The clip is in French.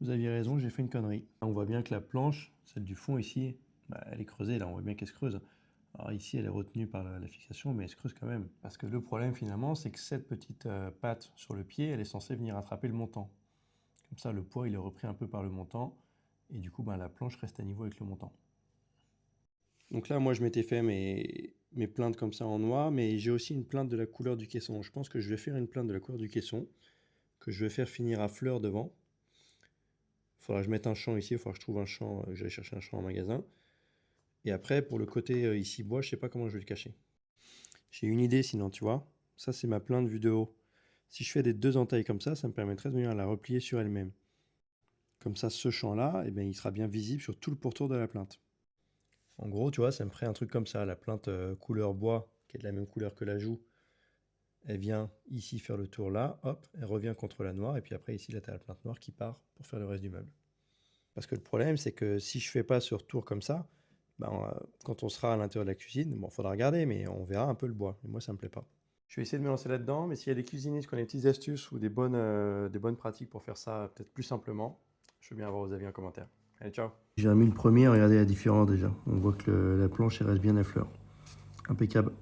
Vous aviez raison, j'ai fait une connerie. On voit bien que la planche, celle du fond ici, bah, elle est creusée, là, on voit bien qu'elle se creuse. Alors ici, elle est retenue par la fixation, mais elle se creuse quand même. Parce que le problème, finalement, c'est que cette petite patte sur le pied, elle est censée venir attraper le montant. Comme ça, le poids, il est repris un peu par le montant, et du coup, bah, la planche reste à niveau avec le montant. Donc là, moi, je m'étais fait mes plaintes comme ça en noir, mais j'ai aussi une plainte de la couleur du caisson. Je pense que je vais faire une plainte de la couleur du caisson, que je vais faire finir à fleurs devant. Il faudra que je mette un champ ici, il faudra que je trouve un champ, que j'aille chercher un champ en magasin. Et après, pour le côté ici bois, je sais pas comment je vais le cacher. J'ai une idée sinon, tu vois. Ça, c'est ma plainte vue de haut. Si je fais des deux entailles comme ça me permettrait de venir la replier sur elle-même. Comme ça, ce champ-là, eh ben, il sera bien visible sur tout le pourtour de la plainte. En gros, tu vois, ça me ferait un truc comme ça. La plainte couleur bois, qui est de la même couleur que la joue, elle vient ici faire le tour là, hop, elle revient contre la noire, et puis après ici, là, tu as la plainte noire qui part pour faire le reste du meuble. Parce que le problème, c'est que si je fais pas ce retour comme ça, ben, quand on sera à l'intérieur de la cuisine, bon, faudra regarder, mais on verra un peu le bois. Et moi, ça me plaît pas. Je vais essayer de me lancer là-dedans, mais s'il y a des cuisinistes qui ont des petites astuces ou des bonnes pratiques pour faire ça peut-être plus simplement, je veux bien avoir vos avis en commentaire. Allez, ciao. J'ai remis le premier, regardez la différence déjà. On voit que la planche elle reste bien à fleur. Impeccable.